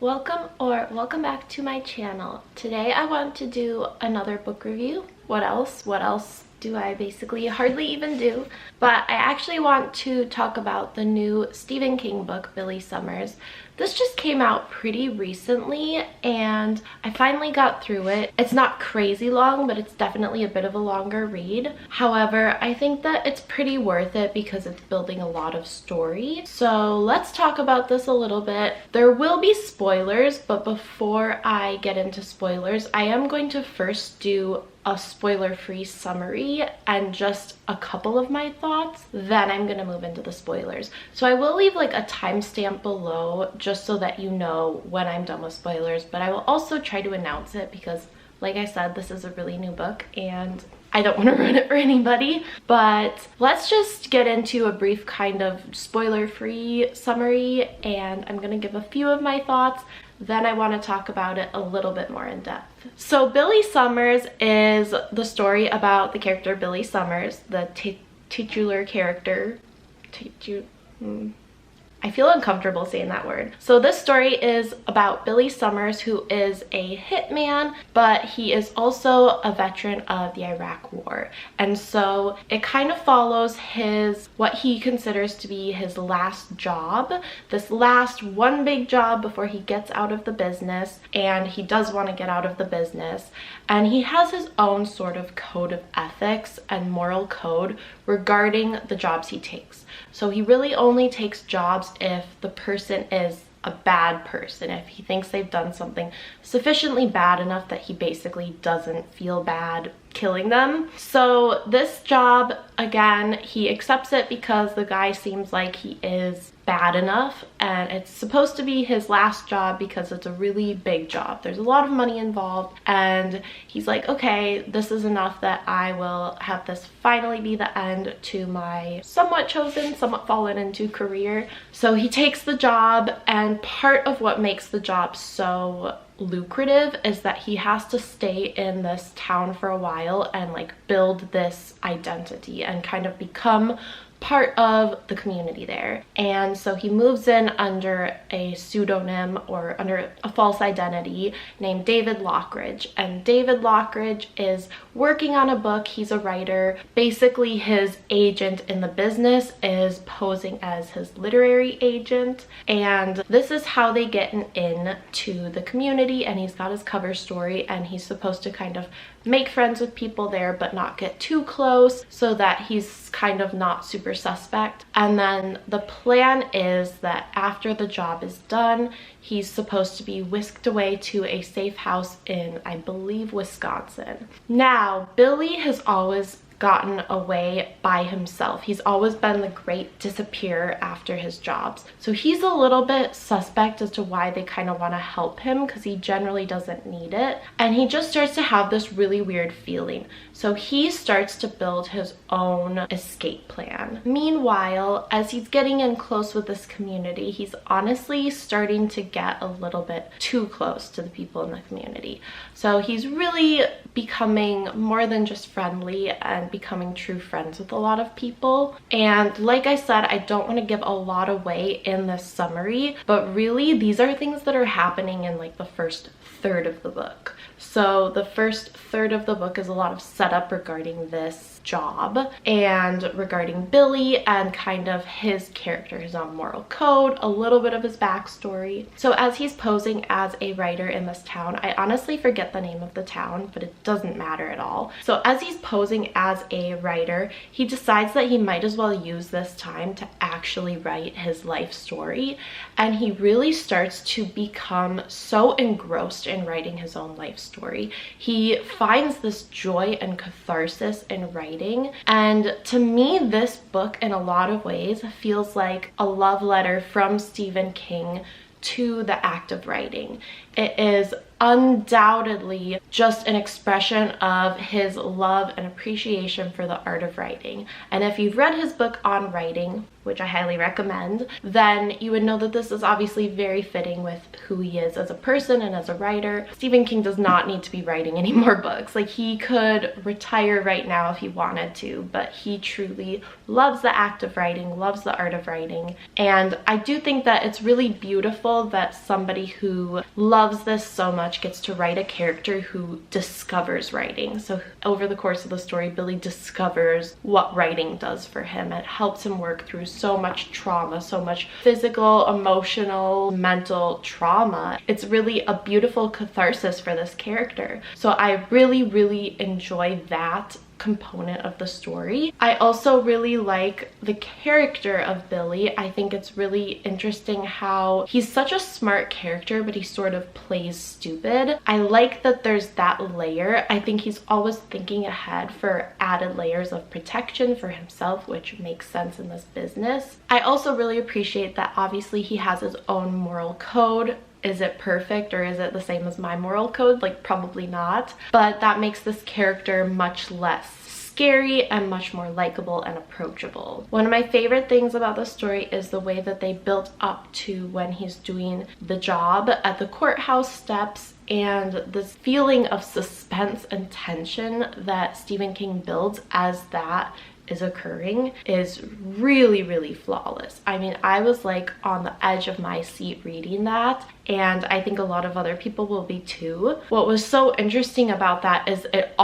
Welcome back to my channel. Today I want to do another book review. What else do I basically hardly even do? But I actually want to talk about the new Stephen King book, Billy Summers. This just came out pretty recently and I finally got through it. It's not crazy long, but it's definitely a bit of a longer read. However, I think that it's pretty worth it because it's building a lot of story. So let's talk about this a little bit. There will be spoilers, but before I get into spoilers, I am going to first do a spoiler-free summary and just a couple of my thoughts. Then I'm gonna move into the spoilers. So I will leave like a timestamp below just so that you know when I'm done with spoilers, but I will also try to announce it because, like I said, this is a really new book and I don't want to ruin it for anybody. But let's just get into a brief kind of spoiler-free summary, and I'm gonna give a few of my thoughts. Then I want to talk about it a little bit more in depth. So Billy Summers is the story about the character Billy Summers, the titular character. I feel uncomfortable saying that word. So this story is about Billy Summers, who is a hitman, but he is also a veteran of the Iraq War. And so it kind of follows what he considers to be his last job, this last one big job before he gets out of the business, and he does want to get out of the business. And he has his own sort of code of ethics and moral code regarding the jobs he takes. So he really only takes jobs if the person is a bad person, if he thinks they've done something sufficiently bad enough that he basically doesn't feel bad killing them. So this job, again, he accepts it because the guy seems like he is bad enough, and it's supposed to be his last job because it's a really big job. There's a lot of money involved, and he's like, okay, this is enough that I will have this finally be the end to my somewhat chosen, somewhat fallen into career. So he takes the job, and part of what makes the job so lucrative is that he has to stay in this town for a while and like build this identity and kind of become part of the community there. And so he moves in under a pseudonym or under a false identity named David Lockridge. And David Lockridge is working on a book. He's a writer. Basically, his agent in the business is posing as his literary agent. And this is how they get in to the community. And he's got his cover story, and he's supposed to kind of make friends with people there but not get too close so that he's kind of not super suspect. And then the plan is that after the job is done, he's supposed to be whisked away to a safe house in, I believe, Wisconsin. Now, Billy has always gotten away by himself. He's always been the great disappearer after his jobs. So he's a little bit suspect as to why they kind of want to help him, because he generally doesn't need it. And he just starts to have this really weird feeling. So he starts to build his own escape plan. Meanwhile, as he's getting in close with this community, he's honestly starting to get a little bit too close to the people in the community. So he's really becoming more than just friendly and becoming true friends with a lot of people. And like I said, I don't want to give a lot away in this summary, but really these are things that are happening in like the first third of the book. So the first third of the book is a lot of setup regarding this job and regarding Billy and kind of his character, his own moral code, a little bit of his backstory. So as he's posing as a writer in this town, I honestly forget the name of the town, but it doesn't matter at all. So as he's posing as a writer, he decides that he might as well use this time to actually write his life story. And he really starts to become so engrossed in writing his own life story. He finds this joy and catharsis in writing. And to me, this book in a lot of ways feels like a love letter from Stephen King to the act of writing. It is undoubtedly just an expression of his love and appreciation for the art of writing. And if you've read his book on writing, which I highly recommend, then you would know that this is obviously very fitting with who he is as a person and as a writer. Stephen King does not need to be writing any more books. Like, he could retire right now if he wanted to, but he truly loves the act of writing, loves the art of writing. And I do think that it's really beautiful that somebody who loves this so much gets to write a character who discovers writing. So over the course of the story, Billy discovers what writing does for him. It helps him work through so much trauma, so much physical, emotional, mental trauma. It's really a beautiful catharsis for this character. So I really enjoy that component of the story. I also really like the character of Billy. I think it's really interesting how he's such a smart character, but he sort of plays stupid. I like that there's that layer. I think he's always thinking ahead for added layers of protection for himself, which makes sense in this business. I also really appreciate that obviously he has his own moral code. Is it perfect, or is it the same as my moral code? Like, probably not. But that makes this character much less scary and much more likable and approachable. One of my favorite things about the story is the way that they built up to when he's doing the job at the courthouse steps, and this feeling of suspense and tension that Stephen King builds as that is occurring is really flawless. I mean, I was like on the edge of my seat reading that, and I think a lot of other people will be too. What was so interesting about that is it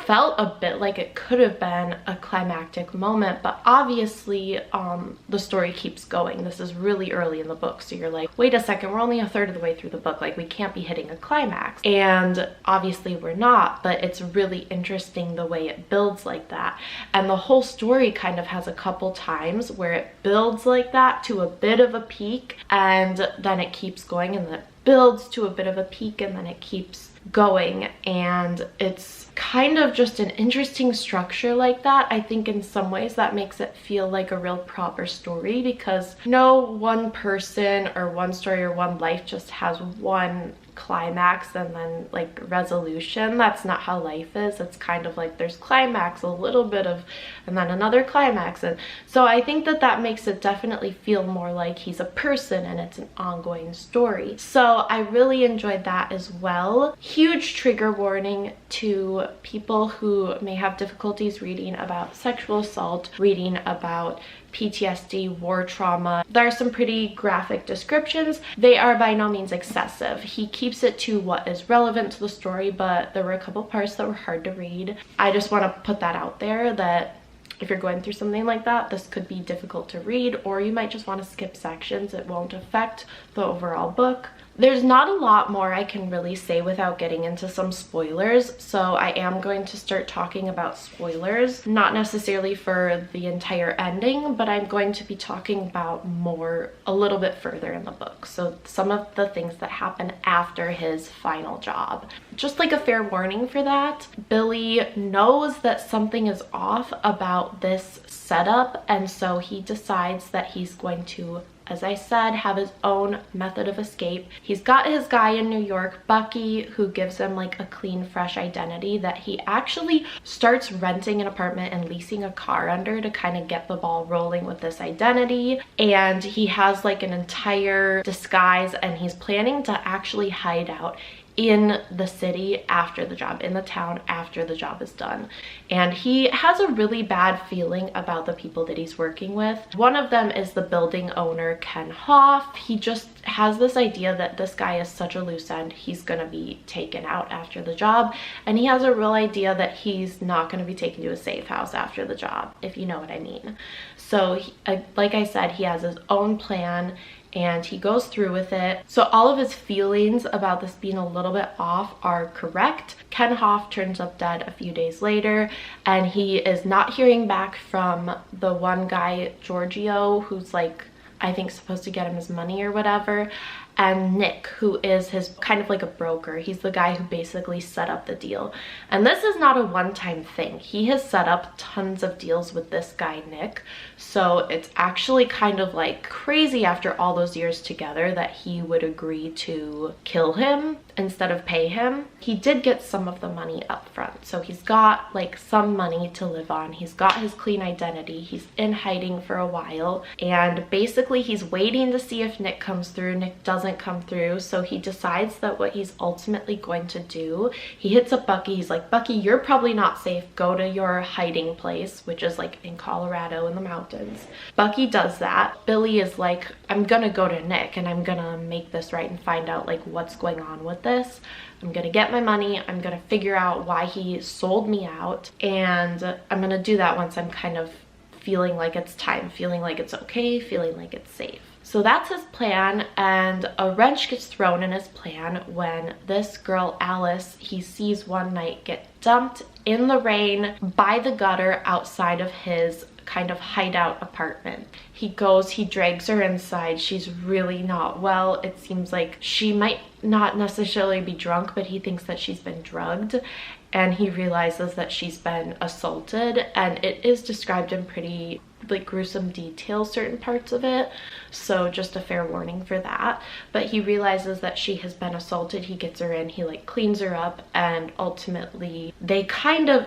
felt a bit like it could have been a climactic moment, but obviously the story keeps going. This is really early in the book, so you're like, wait a second, we're only a third of the way through the book, like we can't be hitting a climax. And obviously we're not, but it's really interesting the way it builds like that. And the whole story kind of has a couple times where it builds like that to a bit of a peak, and then it keeps going, and then it builds to a bit of a peak, and then it keeps going. And it's kind of just an interesting structure like that. I think in some ways that makes it feel like a real proper story, because no one person or one story or one life just has one climax and then like resolution. That's not how life is. It's kind of like there's climax, a little bit of, and then another climax. And so I think that that makes it definitely feel more like he's a person and it's an ongoing story. So I really enjoyed that as well. Huge trigger warning to people who may have difficulties reading about sexual assault, reading about PTSD, war trauma. There are some pretty graphic descriptions. They are by no means excessive. He keeps it to what is relevant to the story, but there were a couple parts that were hard to read. I just want to put that out there, that if you're going through something like that, this could be difficult to read, or you might just want to skip sections. It won't affect the overall book. There's not a lot more I can really say without getting into some spoilers, so I am going to start talking about spoilers, not necessarily for the entire ending, but I'm going to be talking about more a little bit further in the book. So some of the things that happen after his final job. Just like a fair warning for that, Billy knows that something is off about this setup, and so he decides that he's going to, as I said, have his own method of escape. He's got his guy in New York, Bucky, who gives him like a clean, fresh identity that he actually starts renting an apartment and leasing a car under to kind of get the ball rolling with this identity. And he has like an entire disguise, and he's planning to actually hide out in the city after the job, in the town after the job is done. And he has a really bad feeling about the people that he's working with. One of them is the building owner, Ken Hoff. He just has this idea that this guy is such a loose end, he's gonna be taken out after the job, and he has a real idea that he's not gonna be taken to a safe house after the job, if you know what I mean. So like I said, he has his own plan, and he goes through with it. So all of his feelings about this being a little bit off are correct. Ken Hoff turns up dead a few days later, and he is not hearing back from the one guy, Giorgio, who's like, I think supposed to get him his money or whatever. and Nick, who is his kind of like a broker. He's the guy who basically set up the deal. And this is not a one-time thing. He has set up tons of deals with this guy, Nick. So it's actually kind of like crazy after all those years together that he would agree to kill him instead of pay him. He did get some of the money up front. So he's got like some money to live on. He's got his clean identity. He's in hiding for a while. And basically he's waiting to see if Nick comes through. Nick doesn't come through. So he decides that what he's ultimately going to do, he hits up Bucky. He's like, Bucky, you're probably not safe. Go to your hiding place, which is like in Colorado in the mountains. Bucky does that. Billy is like, I'm gonna go to Nick and I'm gonna make this right and find out like what's going on with this. I'm gonna get my money. I'm gonna figure out why he sold me out, and I'm gonna do that once I'm kind of feeling like it's time, feeling like it's okay, feeling like it's safe. So that's his plan, and a wrench gets thrown in his plan when this girl, Alice, he sees one night get dumped in the rain by the gutter outside of his kind of hideout apartment. He goes, he drags her inside. She's really not well. It seems like she might not necessarily be drunk, but he thinks that she's been drugged, and he realizes that she's been assaulted, and it is described in pretty like gruesome detail, certain parts of it, so just a fair warning for that. But he realizes that she has been assaulted. He gets her in, he like cleans her up, and ultimately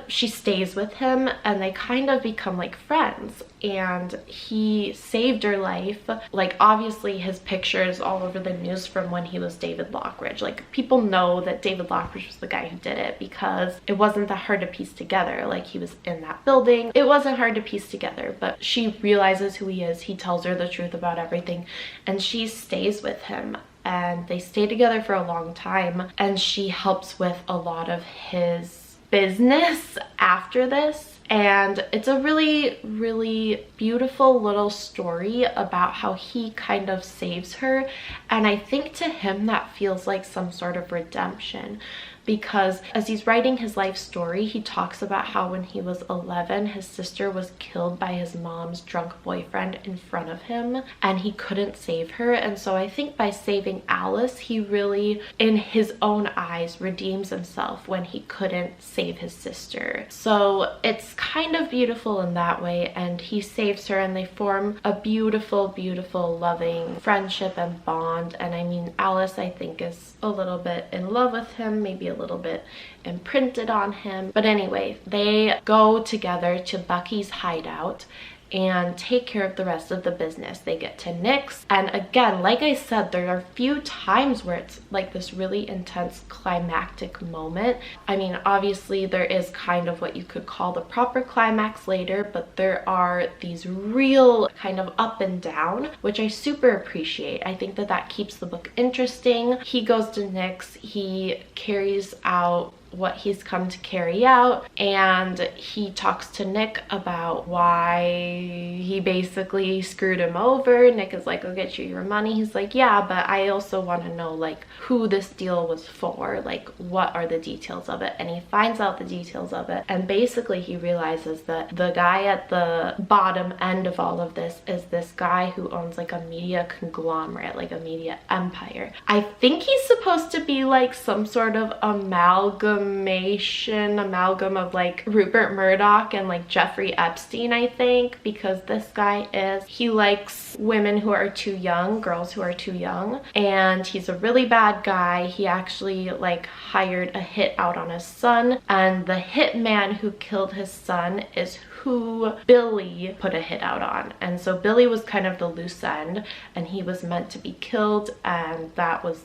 she stays with him and they kind of become like friends. And he saved her life. Like obviously his picture is all over the news from when he was David Lockridge. Like people know that David Lockridge was the guy who did it because it wasn't that hard to piece together. Like he was in that building. It wasn't hard to piece together, but she realizes who he is. He tells her the truth about everything, and she stays with him, and they stay together for a long time, and she helps with a lot of his business after this. And it's a really, really beautiful little story about how he kind of saves her, and I think to him that feels like some sort of redemption, because as he's writing his life story, he talks about how when he was 11, his sister was killed by his mom's drunk boyfriend in front of him, and he couldn't save her. And so I think by saving Alice, he really, in his own eyes, redeems himself when he couldn't save his sister. So it's kind of beautiful in that way, and he saves her, and they form a beautiful, beautiful, loving friendship and bond. And I mean, Alice, I think, is a little bit in love with him, maybe a little bit imprinted on him. But anyway, they go together to Bucky's hideout and take care of the rest of the business. They get to Nick's, and again, like I said, there are a few times where it's like this really intense climactic moment. I mean, obviously there is kind of what you could call the proper climax later, but there are these real kind of up and down, which I super appreciate. I think that that keeps the book interesting. He goes to Nick's, he carries out what he's come to carry out, and he talks to Nick about why he basically screwed him over. Nick is like, I'll get you your money. He's like, yeah, but I also want to know like who this deal was for, like what are the details of it. And he finds out the details of it, and basically he realizes that the guy at the bottom end of all of this is this guy who owns like a media conglomerate, like a media empire. I think he's supposed to be like some sort of amalgam of like Rupert Murdoch and like Jeffrey Epstein, I think, because this guy he likes women who are too young, girls who are too young, and he's a really bad guy. He actually like hired a hit out on his son, and the hitman who killed his son is who Billy put a hit out on. And so Billy was kind of the loose end, and he was meant to be killed, and those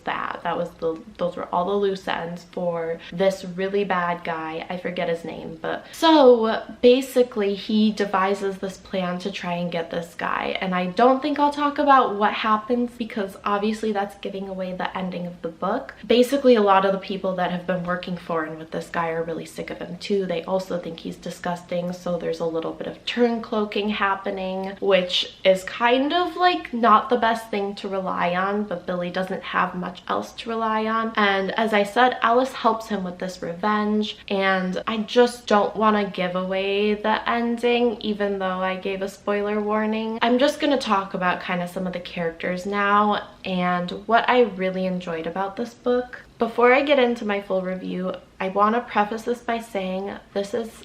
were all the loose ends for this really bad guy. I forget his name, but so basically he devises this plan to try and get this guy, and I don't think I'll talk about what happens because obviously that's giving away the ending of the book. Basically a lot of the people that have been working for and with this guy are really sick of him too. They also think he's disgusting, so there's a little bit of turncloaking happening, which is kind of like not the best thing to rely on, but Billy doesn't have much else to rely on. And as I said, Alice helps him with this revenge, and I just don't want to give away the ending, even though I gave a spoiler warning. I'm just going to talk about kind of some of the characters now and what I really enjoyed about this book. Before I get into my full review, I want to preface this by saying this is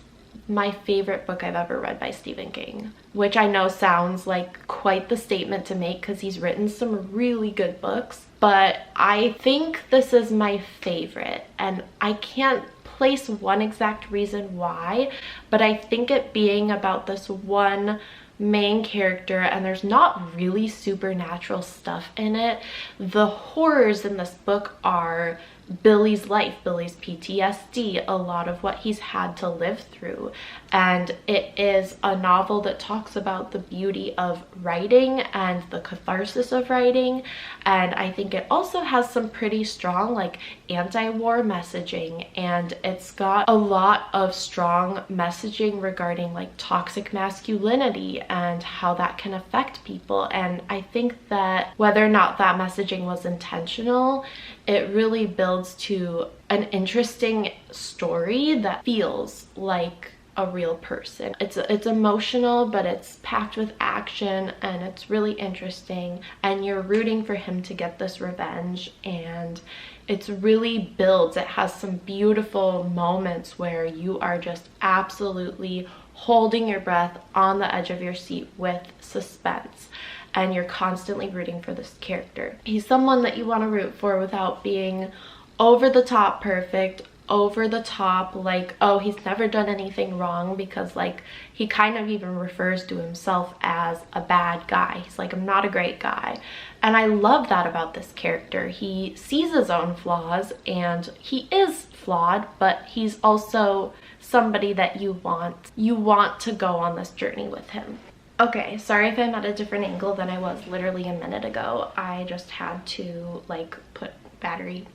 my favorite book I've ever read by Stephen King, which I know sounds like quite the statement to make because he's written some really good books, but I think this is my favorite, and I can't place one exact reason why, but I think it being about this one main character, and there's not really supernatural stuff in it. The horrors in this book are Billy's life, Billy's PTSD, a lot of what he's had to live through. And it is a novel that talks about the beauty of writing and the catharsis of writing. And I think it also has some pretty strong like anti-war messaging, and it's got a lot of strong messaging regarding like toxic masculinity and how that can affect people. And I think that whether or not that messaging was intentional, it really builds to an interesting story that feels like a real person. It's emotional, but it's packed with action, and it's really interesting, and you're rooting for him to get this revenge, and it's really builds. It has some beautiful moments where you are just absolutely holding your breath on the edge of your seat with suspense, and you're constantly rooting for this character. He's someone that you want to root for without being over the top perfect, over the top like, oh, he's never done anything wrong, because like he kind of even refers to himself as a bad guy. He's like, I'm not a great guy. And I love that about this character. He sees his own flaws, and he is flawed, but he's also somebody that you want to go on this journey with him. Okay, sorry if I'm at a different angle than I was literally a minute ago. I just had to like put battery,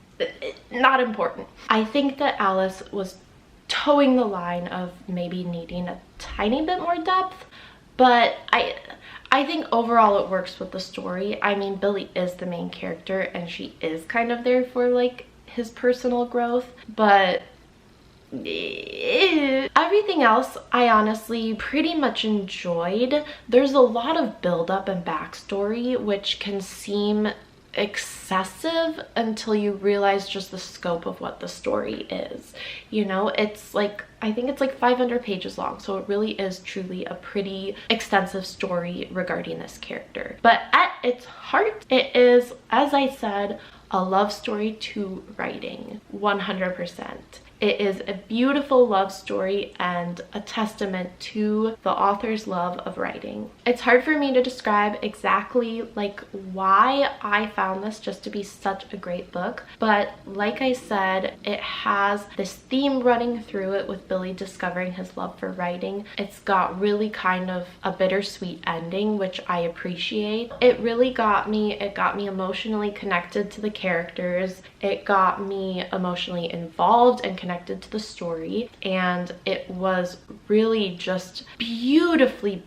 not important. I think that Alice was towing the line of maybe needing a tiny bit more depth, but I think overall it works with the story. I mean, Billy is the main character, and she is kind of there for like his personal growth, but everything else I honestly pretty much enjoyed. There's a lot of build-up and backstory, which can seem excessive until you realize just the scope of what the story is. You know, it's like, I think it's like 500 pages long, so it really is truly a pretty extensive story regarding this character. But at its heart, it is, as I said, a love story to writing, 100%. It is a beautiful love story and a testament to the author's love of writing. It's hard for me to describe exactly like why I found this just to be such a great book, but like I said, it has this theme running through it with Billy discovering his love for writing. It's got really kind of a bittersweet ending, which I appreciate. It really got me. It got me emotionally connected to the characters. It got me emotionally involved and connected to the story, and it was really just beautifully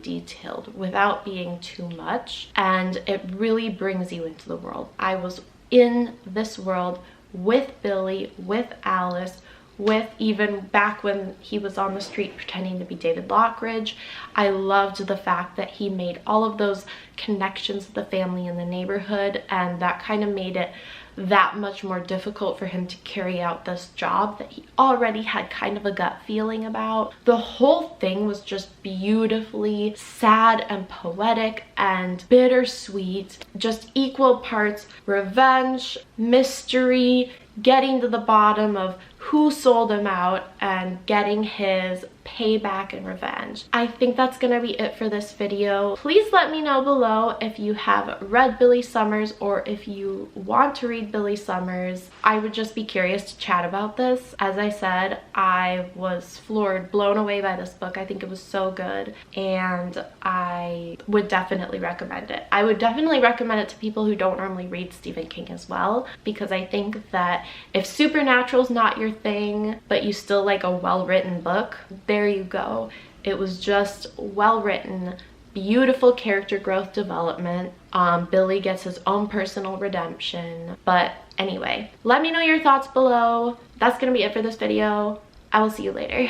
detailed without being too much, and it really brings you into the world. I was in this world with Billy, with Alice, with even back when he was on the street pretending to be David Lockridge. I loved the fact that he made all of those connections with the family in the neighborhood, and that kind of made it that much more difficult for him to carry out this job that he already had kind of a gut feeling about. The whole thing was just beautifully sad and poetic and bittersweet, just equal parts revenge, mystery, getting to the bottom of who sold him out, and getting his payback and revenge. I think that's gonna be it for this video. Please let me know below if you have read Billy Summers or if you want to read Billy Summers. I would just be curious to chat about this. As I said, I was floored, blown away by this book. I think it was so good, and I would definitely recommend it. I would definitely recommend it to people who don't normally read Stephen King as well, because I think that if supernatural is not your thing, but you still like a well-written book, there you go. It was just well written, beautiful character growth development. Billy gets his own personal redemption. But anyway, let me know your thoughts below. That's gonna be it for this video. I will see you later.